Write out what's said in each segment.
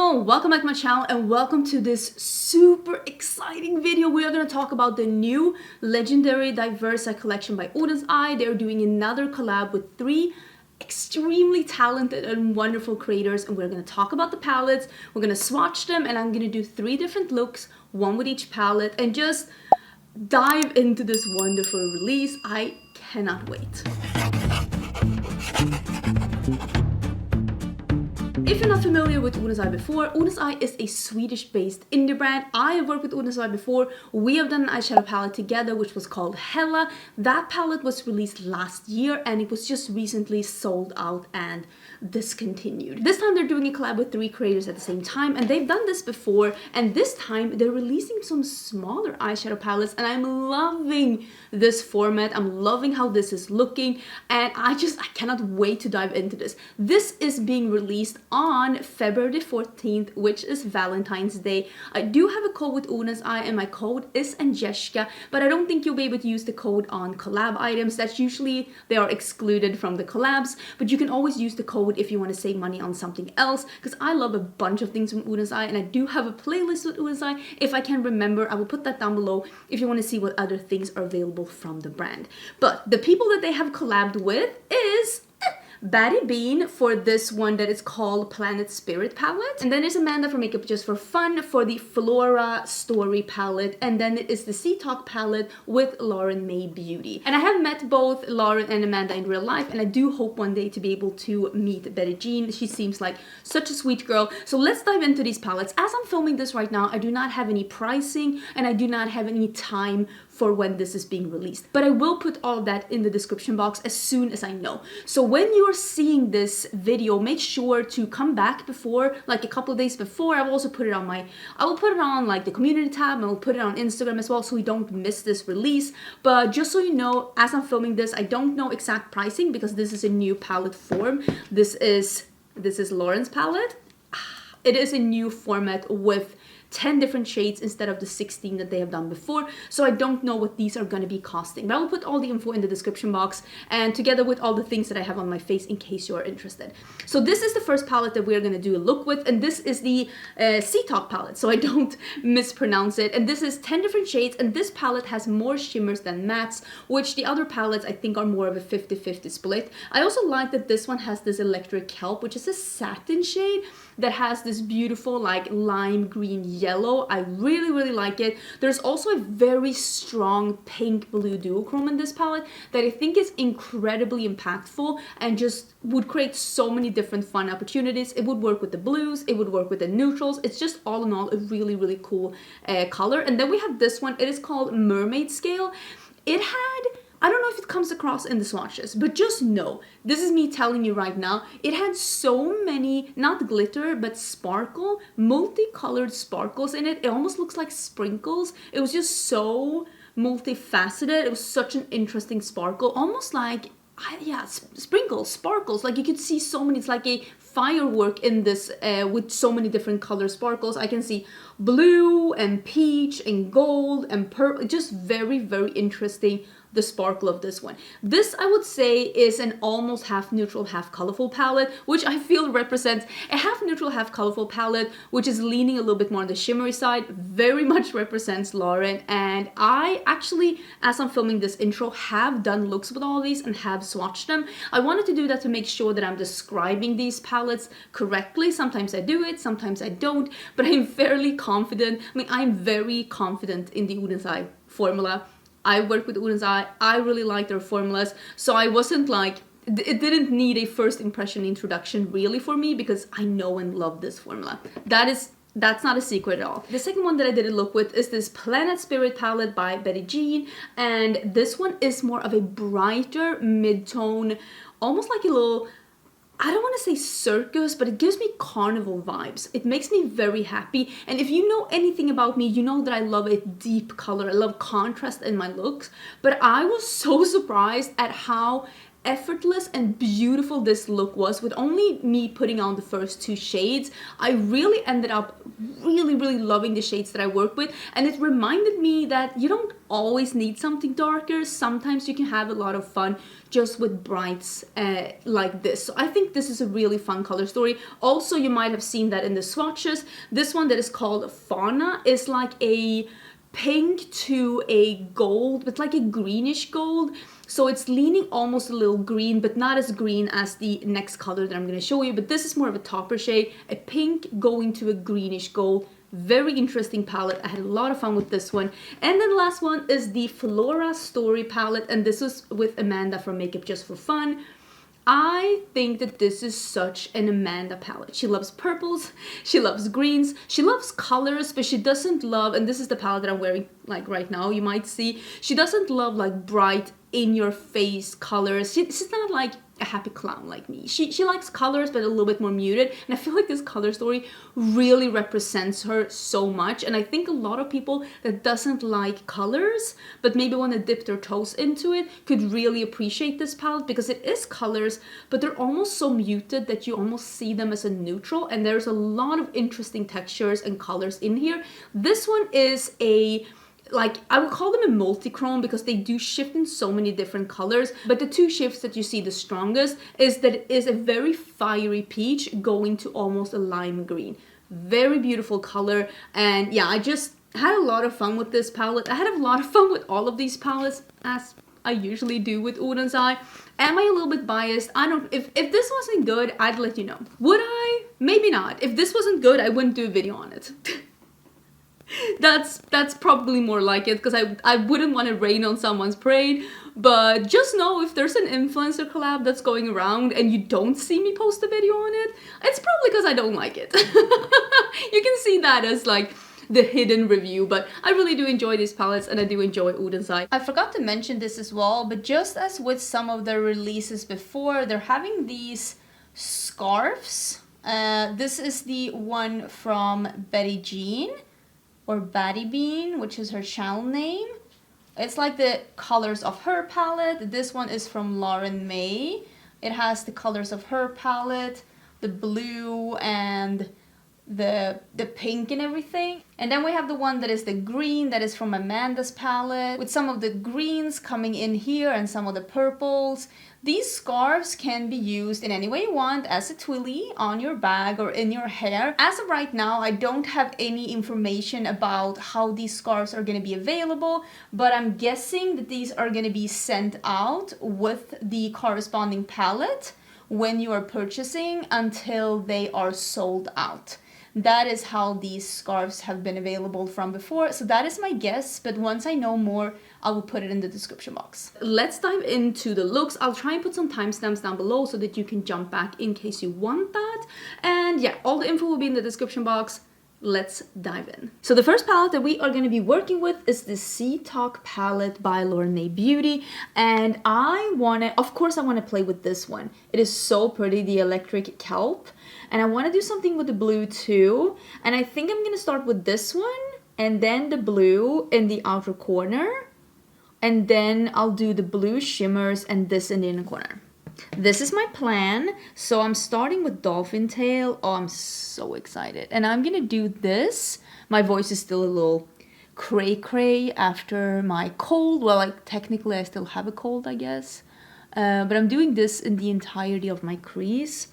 everyone, welcome back to my channel and welcome to this super exciting video. We are going to talk about the new legendary diverse eye collection by Oden's Eye. They're doing another collab with three extremely talented and wonderful creators, and we're going to talk about the palettes. We're going to swatch them, and I'm going to do 3 different looks, one with each palette, and just dive into this wonderful release. I cannot wait. If you're not familiar with Oden's Eye before, Oden's Eye is a Swedish-based indie brand. I have worked with Oden's Eye before. We have done an eyeshadow palette together, which was called Hella. That palette was released last year, and it was just recently sold out and discontinued. This time they're doing a collab with 3 creators at the same time, and they've done this before, and this time they're releasing some smaller eyeshadow palettes, and I'm loving this format. I'm loving how this is looking, and I cannot wait to dive into this. This is being released on February 14th, which is Valentine's Day. I do have a code with Oden's Eye, and my code is Angelica, but I don't think you'll be able to use the code on collab items. That's usually, they are excluded from the collabs, but you can always use the code if you want to save money on something else, because I love a bunch of things from Oden's Eye, and I do have a playlist with Oden's Eye. If I can remember, I will put that down below if you want to see what other things are available from the brand. But the people that they have collabed with is Batty Bean for this one that is called Planet Spirit palette. And then there's Amanda for Makeup Just for Fun for the Flora Story palette. And then it is the Sea Talk palette with Lauren May Beauty. And I have met both Lauren and Amanda in real life, and I do hope one day to be able to meet Betty Jean. She seems like such a sweet girl. So let's dive into these palettes. As I'm filming this right now, I do not have any pricing and I do not have any time for when this is being released. But I will put all of that in the description box as soon as I know. So when you're seeing this video, make sure to come back before, like a couple of days before. I will also put it on I will put it on like the community tab, and I'll put it on Instagram as well so we don't miss this release. But just so you know, as I'm filming this, I don't know exact pricing because this is a new palette form. This is Lauren's palette. It is a new format with 10 different shades instead of the 16 that they have done before, so I don't know what these are going to be costing, but I will put all the info in the description box and together with all the things that I have on my face in case you are interested. So this is the first palette that we're going to do a look with, and this is the Sea Talk palette, so I don't mispronounce it. And this is 10 different shades, and this palette has more shimmers than mattes, which the other palettes I think are more of a 50-50 split. I also like that this one has this Electric Kelp, which is a satin shade that has this beautiful like lime green yellow. I really like it. There's also a very strong pink blue duochrome in this palette that I think is incredibly impactful and just would create so many different fun opportunities. It would work with the blues, it would work with the neutrals. It's just all in all a really cool color. And then we have this one. It is called Mermaid Scale. It had, I don't know if it comes across in the swatches, but just know, this is me telling you right now, it had so many, not glitter, but sparkle, multicolored sparkles in it. It almost looks like sprinkles. It was just so multifaceted. It was such an interesting sparkle, almost like, yeah, sprinkles, sparkles. Like you could see so many, it's like a firework in this with so many different color sparkles. I can see blue and peach and gold and purple, just very interesting, the sparkle of this one. This I would say is an almost half neutral, half colorful palette, which I feel represents a half neutral, half colorful palette, which is leaning a little bit more on the shimmery side, very much represents Lauren. And I actually, as I'm filming this intro, have done looks with all of these and have swatched them. I wanted to do that to make sure that I'm describing these palettes correctly. Sometimes I do it, sometimes I don't, but I'm fairly confident. I mean, I'm very confident in the Oden's Eye formula. I work with Oden's Eye. I really like their formulas, so I wasn't like, it didn't need a first impression introduction really for me because I know and love this formula. That's not a secret at all. The second one that I did a look with is this Planet Spirit palette by Betty Jean, and this one is more of a brighter mid-tone, almost like a little, I don't want to say circus, but it gives me carnival vibes. It makes me very happy. And if you know anything about me, you know that I love a deep color. I love contrast in my looks. But I was so surprised at how effortless and beautiful this look was with only me putting on the first two shades. I really ended up really loving the shades that I work with, and it reminded me that you don't always need something darker. Sometimes you can have a lot of fun just with brights like this. So I think this is a really fun color story. Also, you might have seen that in the swatches. This one that is called Fauna is like a pink to a gold, but like a greenish gold. So it's leaning almost a little green, but not as green as the next color that I'm going to show you. But this is more of a topper shade, a pink going to a greenish gold. Very interesting palette. I had a lot of fun with this one. And then the last one is the Flora Story palette, and this is with Amanda from Makeup Just for Fun. I think that this is such an Amanda palette. She loves purples, she loves greens, she loves colors, but she doesn't love, and this is the palette that I'm wearing like right now, you might see, she doesn't love like bright in-your-face colors. She's not like a happy clown like me. She likes colors, but a little bit more muted, and I feel like this color story really represents her so much. And I think a lot of people that doesn't like colors but maybe want to dip their toes into it could really appreciate this palette, because it is colors, but they're almost so muted that you almost see them as a neutral, and there's a lot of interesting textures and colors in here. This one is a, like, I would call them a multi-chrome because they do shift in so many different colors. But the two shifts that you see the strongest is that it is a very fiery peach going to almost a lime green. Very beautiful color. And yeah, I just had a lot of fun with this palette. I had a lot of fun with all of these palettes, as I usually do with Oden's Eye. Am I a little bit biased? I don't, if this wasn't good, I'd let you know. Would I? Maybe not. If this wasn't good, I wouldn't do a video on it. That's probably more like it, because I wouldn't want to rain on someone's parade. But just know, if there's an influencer collab that's going around and you don't see me post a video on it, it's probably because I don't like it. You can see that as like the hidden review, but I really do enjoy these palettes, and I do enjoy Oden's Eye. I forgot to mention this as well, but just as with some of their releases before, they're having these scarves. This is the one from Betty Jean, or Batty Bean, which is her channel name. It's like the colors of her palette. This one is from Lauren May. It has the colors of her palette, the blue and the pink and everything. And then we have the one that is the green, that is from Amanda's palette, with some of the greens coming in here and some of the purples. These scarves can be used in any way you want, as a twilly on your bag or in your hair. As of right now, I don't have any information about how these scarves are going to be available, but I'm guessing that these are going to be sent out with the corresponding palette when you are purchasing until they are sold out. That is how these scarves have been available from before. So that is my guess, but once I know more, I will put it in the description box. Let's dive into the looks. I'll try and put some timestamps down below so that you can jump back in case you want that. And yeah, all the info will be in the description box. Let's dive in. So the first palette that we are going to be working with is the Sea Talk palette by Lunar Beauty. And I want to, of course, I want to play with this one. It is so pretty, the electric kelp. And I want to do something with the blue too. And I think I'm going to start with this one, and then the blue in the outer corner. And then I'll do the blue shimmers and this in the inner corner. This is my plan. So I'm starting with Dolphin Tail. Oh, I'm so excited. And I'm going to do this. My voice is still a little cray-cray after my cold. Well, like technically I still have a cold, I guess. But I'm doing this in the entirety of my crease.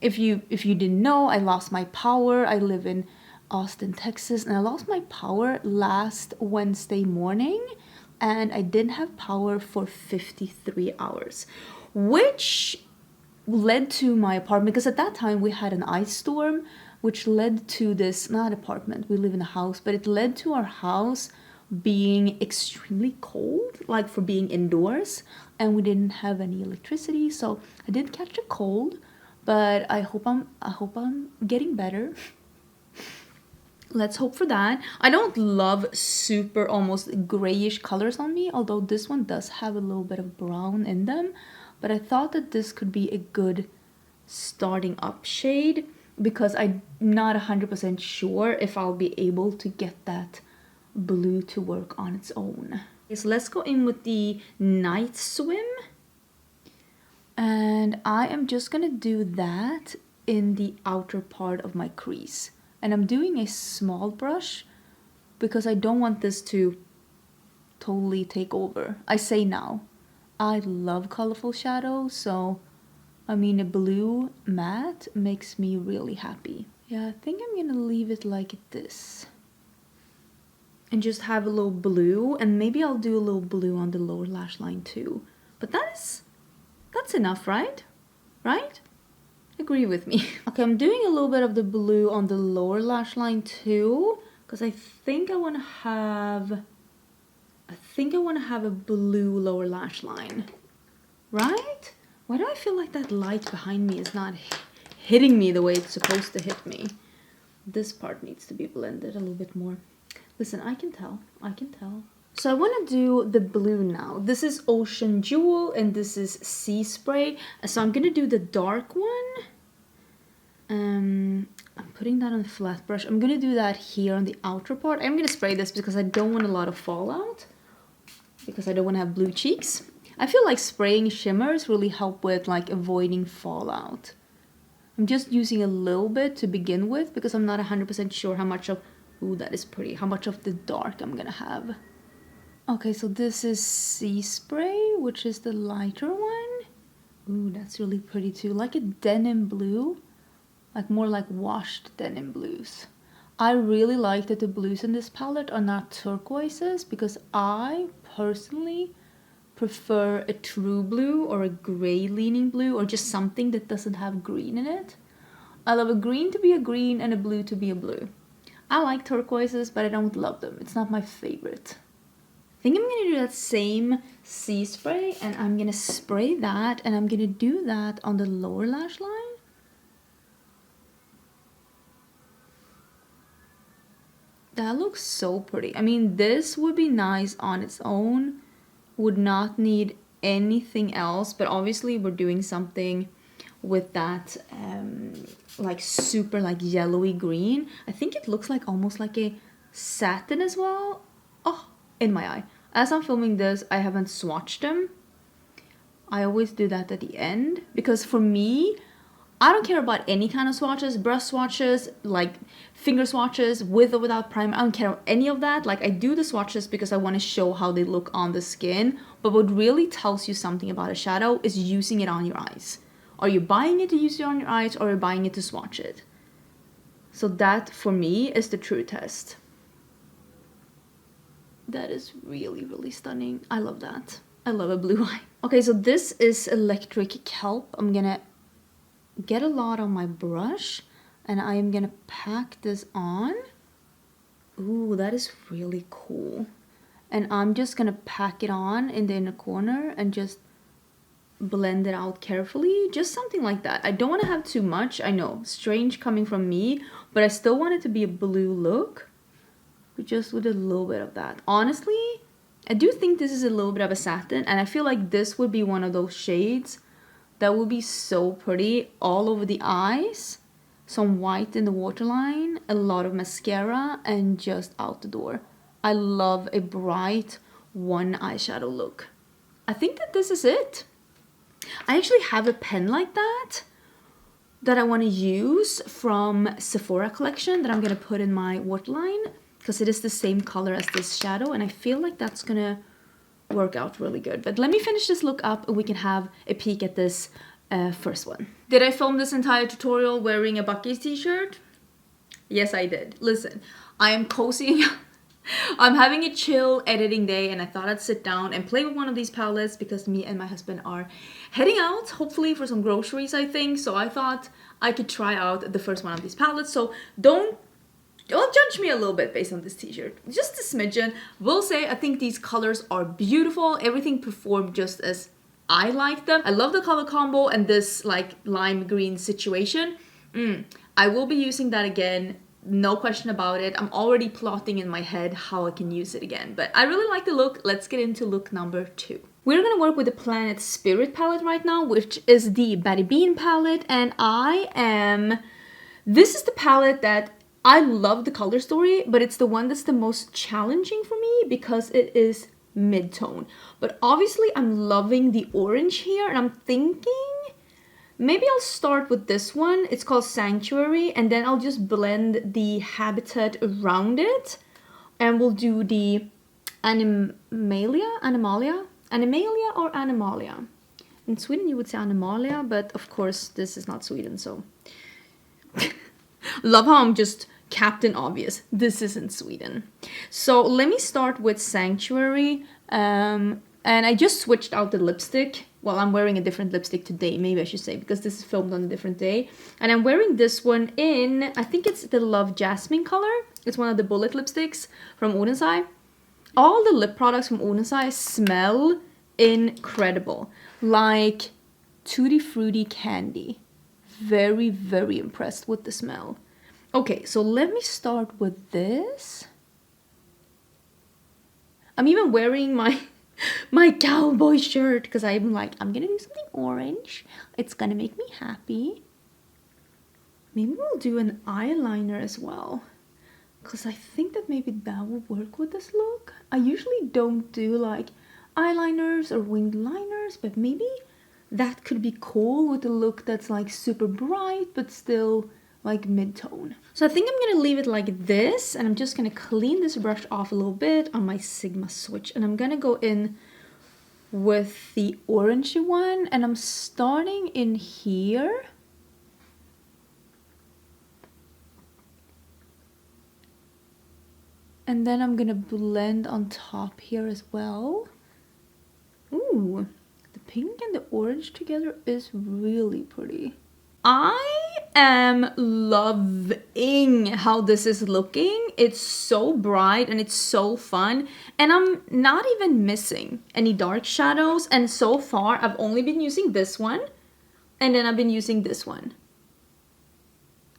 If you didn't know, I lost my power. I live in Austin, Texas, and I lost my power last Wednesday morning, and I didn't have power for 53 hours, which led to my apartment, because at that time we had an ice storm, which led to this, not apartment, we live in a house, but it led to our house being extremely cold, like for being indoors, and we didn't have any electricity, so I did catch a cold. But I hope I'm getting better. Let's hope for that. I don't love super almost grayish colors on me, although this one does have a little bit of brown in them. But I thought that this could be a good starting up shade, because I'm not 100% sure if I'll be able to get that blue to work on its own. Okay, so let's go in with the Night Swim. And I am just gonna do that in the outer part of my crease. And I'm doing a small brush because I don't want this to totally take over. I say now, I love colorful shadows, so I mean a blue matte makes me really happy. Yeah, I think I'm gonna leave it like this. And just have a little blue, and maybe I'll do a little blue on the lower lash line too. But that's enough, right? Right? Agree with me. Okay, I'm doing a little bit of the blue on the lower lash line too, because I think I want to have a blue lower lash line, right? Why do I feel like that light behind me is not hitting me the way it's supposed to hit me? This part needs to be blended a little bit more. Listen, I can tell. So I want to do the blue now. This is Ocean Jewel and this is Sea Spray. So I'm going to do the dark one. I'm putting that on a flat brush. I'm going to do that here on the outer part. I'm going to spray this because I don't want a lot of fallout. Because I don't want to have blue cheeks. I feel like spraying shimmers really help with like avoiding fallout. I'm just using a little bit to begin with because I'm not 100% sure how much of... Ooh, that is pretty. How much of the dark I'm gonna have. Okay, so this is Sea Spray, which is the lighter one. Ooh, that's really pretty too. Like a denim blue. Like more like washed denim blues. I really like that the blues in this palette are not turquoises because I personally prefer a true blue or a gray leaning blue or just something that doesn't have green in it. I love a green to be a green and a blue to be a blue. I like turquoises, but I don't love them. It's not my favorite. I think I'm gonna do that same Sea Spray and I'm gonna spray that and I'm gonna do that on the lower lash line. That looks so pretty. I mean, this would be nice on its own. Would not need anything else, but obviously we're doing something with that like super like yellowy green. I think it looks like almost like a satin as well. Oh, in my eye. As I'm filming this, I haven't swatched them. I always do that at the end because for me, I don't care about any kind of swatches, brush swatches, like finger swatches, with or without primer. I don't care any of that. Like I do the swatches because I want to show how they look on the skin. But what really tells you something about a shadow is using it on your eyes. Are you buying it to use it on your eyes or are you buying it to swatch it? So that for me is the true test. That is really, really stunning. I love that. I love a blue eye. Okay, so this is Electric Kelp. I'm gonna get a lot on my brush and I am gonna pack this on. Ooh, that is really cool. And I'm just gonna pack it on in the inner corner and just blend it out carefully, just something like that. I don't want to have too much. I know, strange coming from me, but I still want it to be a blue look, but just with a little bit of that. Honestly, I do think this is a little bit of a satin, and I feel like this would be one of those shades that would be so pretty all over the eyes. Some white in the waterline, a lot of mascara, and just out the door. I love a bright one eyeshadow look. I think that this is it. I actually have a pen like that I want to use from Sephora collection that I'm going to put in my waterline because it is the same color as this shadow and I feel like that's going to work out really good. But let me finish this look up and we can have a peek at this first one. Did I film this entire tutorial wearing a Bucky's t-shirt? Yes, I did. Listen, I am cozying I'm having a chill editing day and I thought I'd sit down and play with one of these palettes because me and my husband are heading out, hopefully for some groceries, I think. So I thought I could try out the first one of these palettes. So don't judge me a little bit based on this t-shirt. Just a smidgen. Will say I think these colors are beautiful. Everything performed just as I like them. I love the color combo and this like lime green situation. I will be using that again. No question about it. I'm already plotting in my head how I can use it again. But I really like the look. Let's get into look number 2. We're gonna work with the Planet Spirit palette right now, which is the Betty Bean palette. And this is the palette that I love the color story, but it's the one that's the most challenging for me because it is mid-tone. But obviously I'm loving the orange here, and I'm thinking maybe I'll start with this one. It's called Sanctuary, and then I'll just blend the Habitat around it, and we'll do the Animalia or Animalia. In Sweden you would say Animalia, but of course this is not Sweden, so love how I'm just Captain Obvious. This isn't Sweden. So let me start with Sanctuary. And I just switched out the lipstick. Well, I'm wearing a different lipstick today, maybe I should say, because this is filmed on a different day. And I'm wearing this one in, I think it's the Love Jasmine color. It's one of the bullet lipsticks from Oden's Eye. All the lip products from Oden's Eye smell incredible. Like Tutti Frutti candy. Very, very impressed with the smell. Okay, so let me start with this. I'm even wearing my cowboy shirt because I'm like, I'm gonna do something orange. It's gonna make me happy. Maybe we'll do an eyeliner as well, because I think that maybe that will work with this look. I usually don't do like eyeliners or winged liners, but maybe that could be cool with a look that's like super bright but still like mid-tone. So I think I'm gonna leave it like this, and I'm just gonna clean this brush off a little bit on my Sigma switch, and I'm gonna go in with the orangey one, and I'm starting in here. And then I'm gonna blend on top here as well. Ooh, the pink and the orange together is really pretty. I am loving how this is looking. It's so bright and it's so fun, and I'm not even missing any dark shadows, and so far I've only been using this one, and then I've been using this one.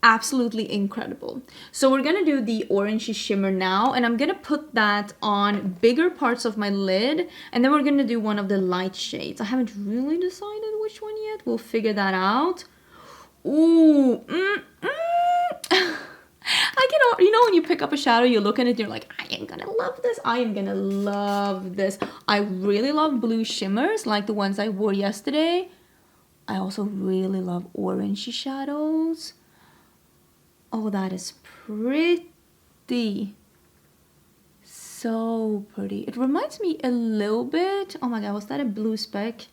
Absolutely incredible. So we're gonna do the orangey shimmer now, and I'm gonna put that on bigger parts of my lid, and then we're gonna do one of the light shades. I haven't really decided which one yet. We'll figure that out. Ooh, I cannot, you know, when you pick up a shadow, you look at it, you're like, I am gonna love this. I am gonna love this. I really love blue shimmers, like the ones I wore yesterday. I also really love orangey shadows. Oh, that is pretty. So pretty. It reminds me a little bit. Oh my god, was that a blue speck?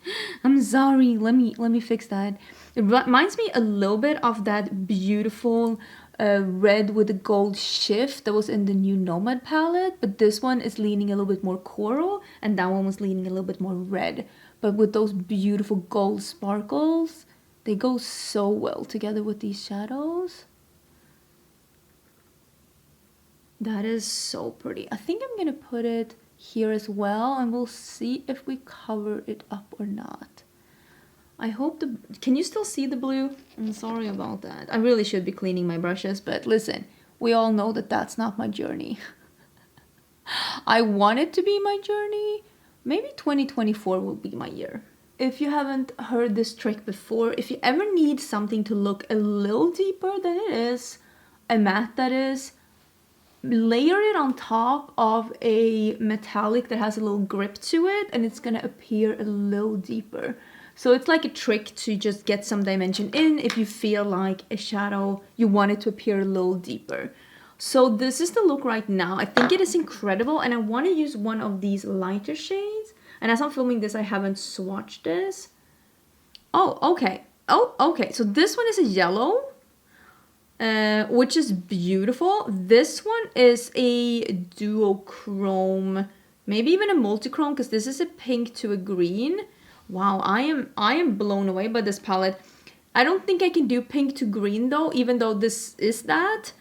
I'm sorry. Let me fix that. It reminds me a little bit of that beautiful red with the gold shift that was in the new Nomad palette, but this one is leaning a little bit more coral, and that one was leaning a little bit more red. But with those beautiful gold sparkles, they go so well together with these shadows. That is so pretty. I think I'm gonna put it here as well, and we'll see if we cover it up or not. I hope can you still see the blue? I'm sorry about that. I really should be cleaning my brushes, but listen, we all know that that's not my journey. I want it to be my journey. Maybe 2024 will be my year. If you haven't heard this trick before, if you ever need something to look a little deeper than it is, a matte that is, layer it on top of a metallic that has a little grip to it, and it's gonna appear a little deeper. So it's like a trick to just get some dimension in if you feel like a shadow, you want it to appear a little deeper. So this is the look right now. I think it is incredible, and I want to use one of these lighter shades. And as I'm filming this, I haven't swatched this. Oh, okay. Oh, okay. So this one is a yellow, which is beautiful. This one is a duochrome, maybe even a multichrome, because this is a pink to a green. Wow, I am blown away by this palette. I don't think I can do pink to green though, even though this is that.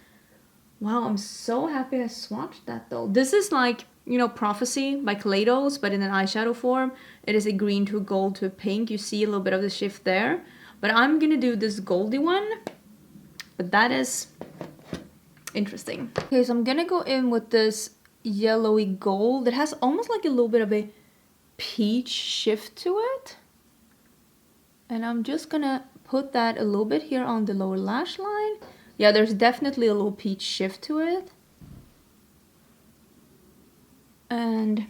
Wow, I'm so happy I swatched that though. This is like, you know, Prophecy by Kaleidos, but in an eyeshadow form. It is a green to a gold to a pink. You see a little bit of the shift there. But I'm gonna do this goldy one. But that is interesting. Okay, so I'm gonna go in with this yellowy gold. It has almost like a little bit of a peach shift to it. And I'm just gonna put that a little bit here on the lower lash line. Yeah, there's definitely a little peach shift to it. And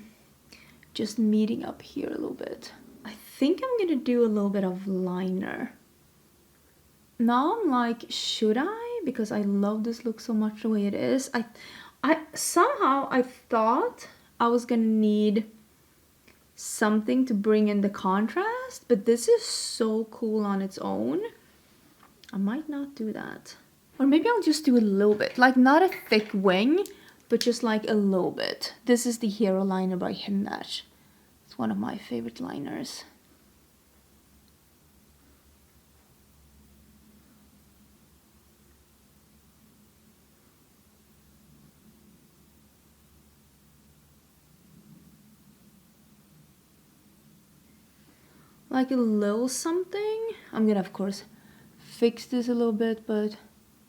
just meeting up here a little bit. I think I'm gonna do a little bit of liner. Now I'm like, should I? Because I love this look so much the way it is. I somehow I thought I was gonna need something to bring in the contrast, but this is so cool on its own. I might not do that. Or maybe I'll just do a little bit, like not a thick wing, but just like a little bit. This is the Hero liner by Himdash. It's one of my favorite liners. Like a little something. I'm gonna of course fix this a little bit, but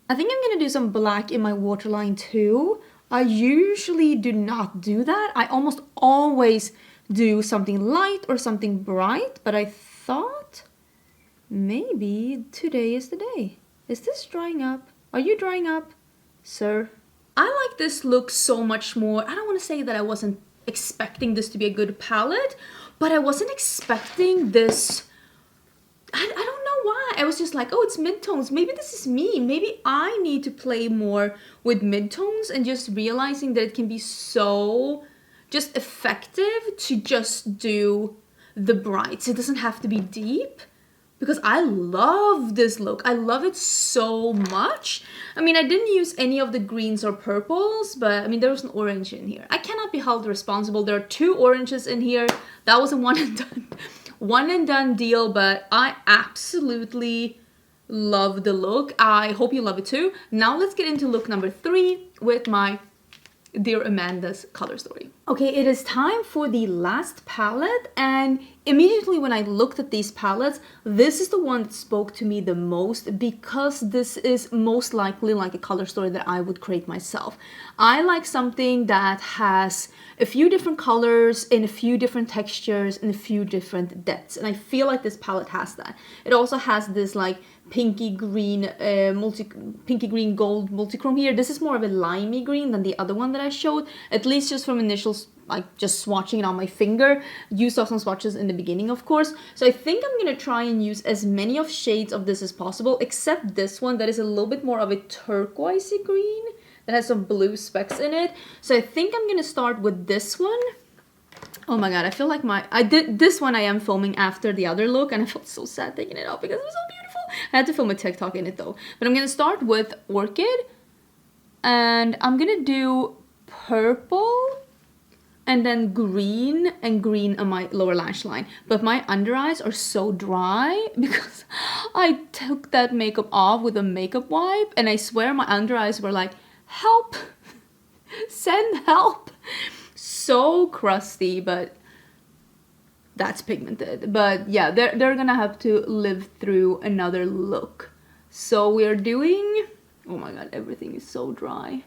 I think I'm gonna do some black in my waterline too. I usually do not do that. I almost always do something light or something bright, but I thought maybe today is the day. Is this drying up? Are you drying up, sir? I like this look so much more. I don't want to say that I wasn't expecting this to be a good palette, but I wasn't expecting this. I don't know why. I was just like, oh, it's midtones. Maybe this is me. Maybe I need to play more with midtones, and just realizing that it can be so just effective to just do the brights. It doesn't have to be deep, because I love this look. I love it so much. I mean, I didn't use any of the greens or purples, but I mean, there was an orange in here. I cannot be held responsible. There are 2 oranges in here. That was a one and done deal, but I absolutely love the look. I hope you love it too. Now let's get into look number 3 with my Dear Amanda's color story. Okay, it is time for the last palette, and immediately when I looked at these palettes, this is the one that spoke to me the most, because this is most likely like a color story that I would create myself. I like something that has a few different colors in a few different textures and a few different depths, and I feel like this palette has that. It also has this like pinky green gold multichrome here. This is more of a limey green than the other one that I showed, at least just from initial, like just swatching it on my finger. Used off some swatches in the beginning, of course. So I think I'm gonna try and use as many of shades of this as possible, except this one that is a little bit more of a turquoisey green that has some blue specks in it. So I think I'm gonna start with this one. Oh my god, I feel like I did this one. I am filming after the other look, and I felt so sad taking it off because it was so beautiful. I had to film a TikTok in it though. But I'm gonna start with Orchid, and I'm gonna do purple and then green and green on my lower lash line. But my under eyes are so dry because I took that makeup off with a makeup wipe, and I swear my under eyes were like, help, send help. So crusty, but that's pigmented. But yeah, they're gonna have to live through another look. So we're doing, oh my god, everything is so dry.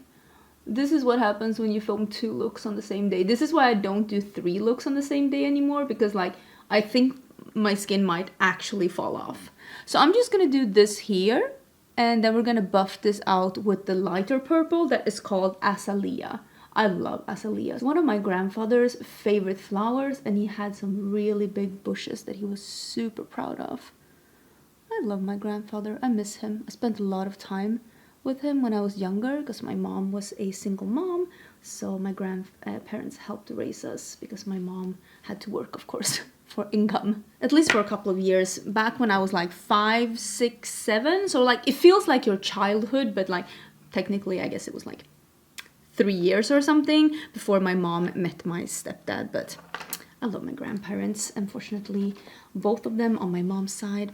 This is what happens when you film 2 looks on the same day. This is why I don't do 3 looks on the same day anymore, because like I think my skin might actually fall off. So I'm just gonna do this here, and then we're gonna buff this out with the lighter purple that is called Azalea. I love Azalea. It's one of my grandfather's favorite flowers, and he had some really big bushes that he was super proud of. I love my grandfather. I miss him. I spent a lot of time with him when I was younger because my mom was a single mom, so my grandparents helped raise us because my mom had to work, of course, for income, at least for a couple of years, back when I was like 5, 6, 7. So like it feels like your childhood, but like technically I guess it was like 3 years or something before my mom met my stepdad. But I love my grandparents. Unfortunately, both of them on my mom's side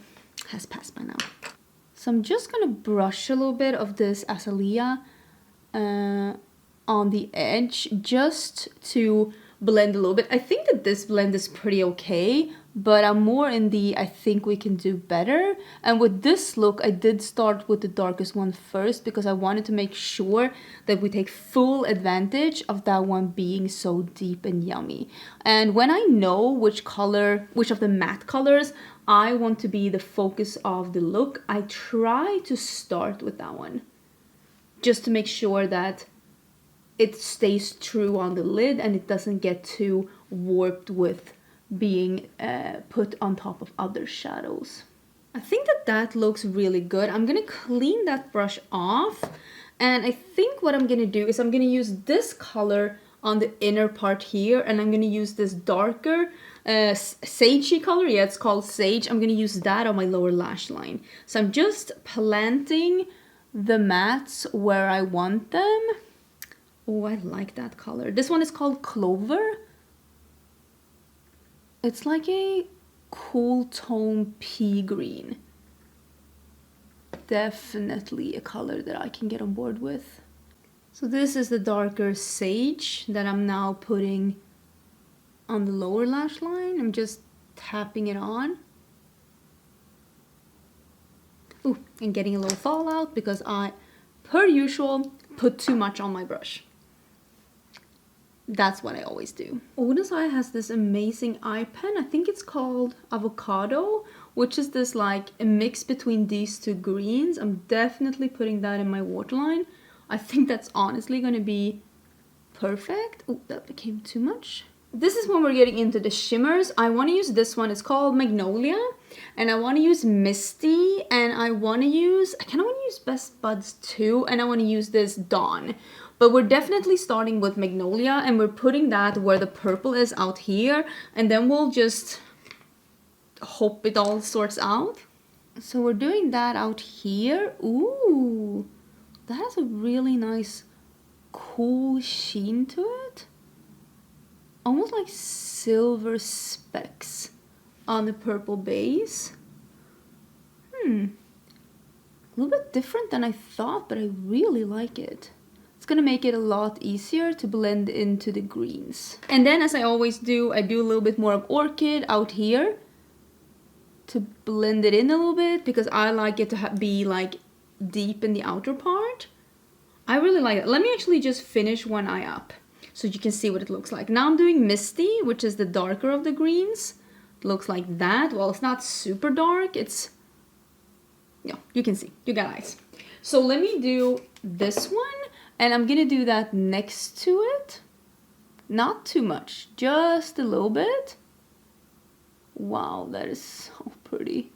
has passed by now. So I'm just gonna brush a little bit of this Azalea on the edge just to blend a little bit. I think that this blend is pretty okay, but I'm more in the I think we can do better. And with this look, I did start with the darkest one first because I wanted to make sure that we take full advantage of that one being so deep and yummy. And when I know which of the matte colors I want to be the focus of the look, I try to start with that one just to make sure that it stays true on the lid and it doesn't get too warped with being put on top of other shadows. I think that that looks really good. I'm gonna clean that brush off, and I think what I'm gonna do is I'm gonna use this color on the inner part here, and I'm gonna use this darker sagey color. Yeah, it's called Sage. I'm gonna use that on my lower lash line. So I'm just planting the mattes where I want them. Oh, I like that color. This one is called Clover. It's like a cool tone pea green. Definitely a color that I can get on board with. So this is the darker Sage that I'm now putting on the lower lash line. I'm just tapping it on. Ooh, and getting a little fallout because I, per usual, put too much on my brush. That's what I always do. Oden's Eye has this amazing eye pen. I think it's called Avocado, which is this like a mix between these two greens. I'm definitely putting that in my waterline. I think that's honestly gonna be perfect. Oh, that became too much. This is when we're getting into the shimmers. I want to use this one. It's called Magnolia, and I want to use Misty, and I want to use, I kind of want to use Best Buds too, and I want to use this Dawn. But we're definitely starting with Magnolia, and we're putting that where the purple is out here, and then we'll just hope it all sorts out. So we're doing that out here. Ooh, that has a really nice cool sheen to it. Almost like silver specks on the purple base. A little bit different than I thought, but I really like it. It's gonna make it a lot easier to blend into the greens. And then, as I always do, I do a little bit more of Orchid out here to blend it in a little bit, because I like it to be like deep in the outer part. I really like it. Let me actually just finish one eye up so you can see what it looks like. Now I'm doing Misty, which is the darker of the greens. It looks like that. Well, it's not super dark. It's, yeah, you can see. You got eyes. So let me do this one, and I'm gonna do that next to it. Not too much, just a little bit. Wow, that is so pretty.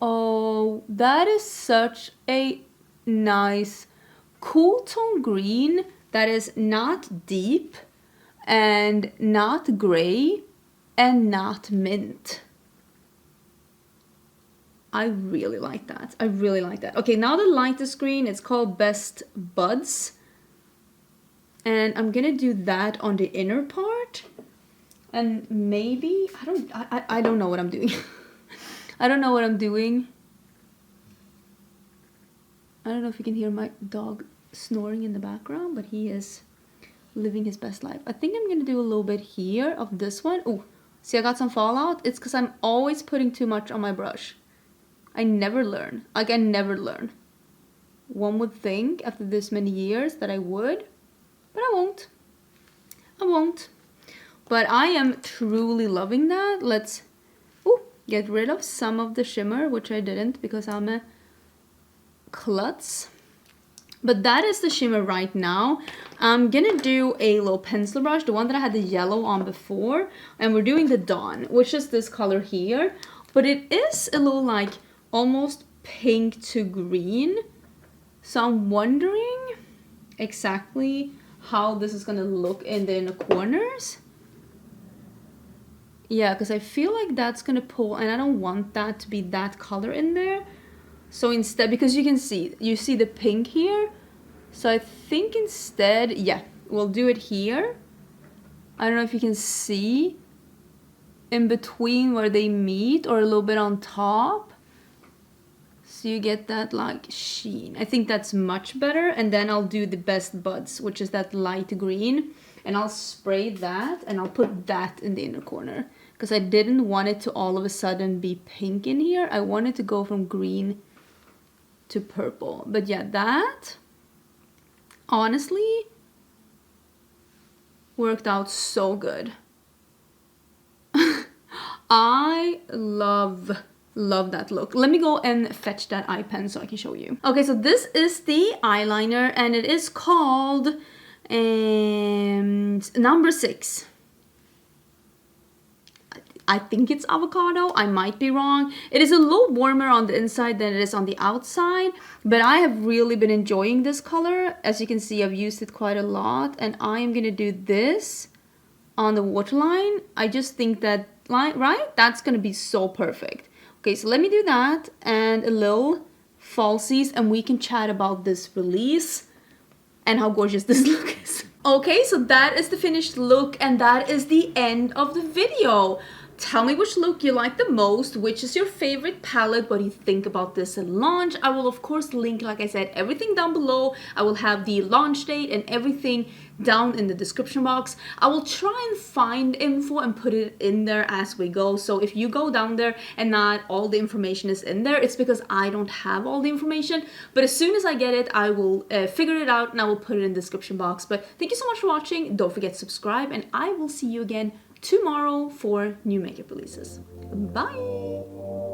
Oh, that is such a nice cool tone green that is not deep and not gray and not mint. I really like that. I really like that. Okay, now the lightest green, it's called Best Buds. And I'm gonna do that on the inner part. And maybe, I don't know what I'm doing. I don't know what I'm doing. I don't know if you can hear my dog snoring in the background, but he is living his best life. I think I'm gonna do a little bit here of this one. Oh, see, I got some fallout. It's because I'm always putting too much on my brush. I never learn. Like, I never learn. One would think after this many years that I would, but I won't. I won't. But I am truly loving that. Let's get rid of some of the shimmer, which I didn't because I'm a klutz. But that is the shimmer right now. I'm gonna do a little pencil brush, the one that I had the yellow on before, and we're doing the Dawn, which is this color here. But it is a little like almost pink to green. So I'm wondering exactly how this is gonna look in the inner corners. Yeah, because I feel like that's gonna pull, and I don't want that to be that color in there. So instead, because you see the pink here. So I think instead, yeah, we'll do it here. I don't know if you can see in between where they meet or a little bit on top. So you get that like sheen. I think that's much better. And then I'll do the Best Buds, which is that light green. And I'll spray that and I'll put that in the inner corner. Because I didn't want it to all of a sudden be pink in here. I wanted to go from green to purple. But yeah, that honestly worked out so good. I love that look. Let me go and fetch that eye pen so I can show you. Okay, so this is the eyeliner, and it is called And number 6. I think it's avocado. I might be wrong. It is a little warmer on the inside than it is on the outside, but I have really been enjoying this color. As you can see, I've used it quite a lot, and I am gonna do this on the waterline. I just think that, right? That's gonna be so perfect. Okay, so let me do that and a little falsies, and we can chat about this release and how gorgeous this look is. Okay, so that is the finished look, and that is the end of the video. Tell me which look you like the most, which is your favorite palette, what do you think about this launch. I will of course link, like I said, everything down below. I will have the launch date and everything down in the description box. I will try and find info and put it in there as we go. So if you go down there and not all the information is in there, it's because I don't have all the information. But as soon as I get it, I will figure it out and I will put it in the description box. But thank you so much for watching. Don't forget to subscribe, and I will see you again tomorrow for new makeup releases. Bye!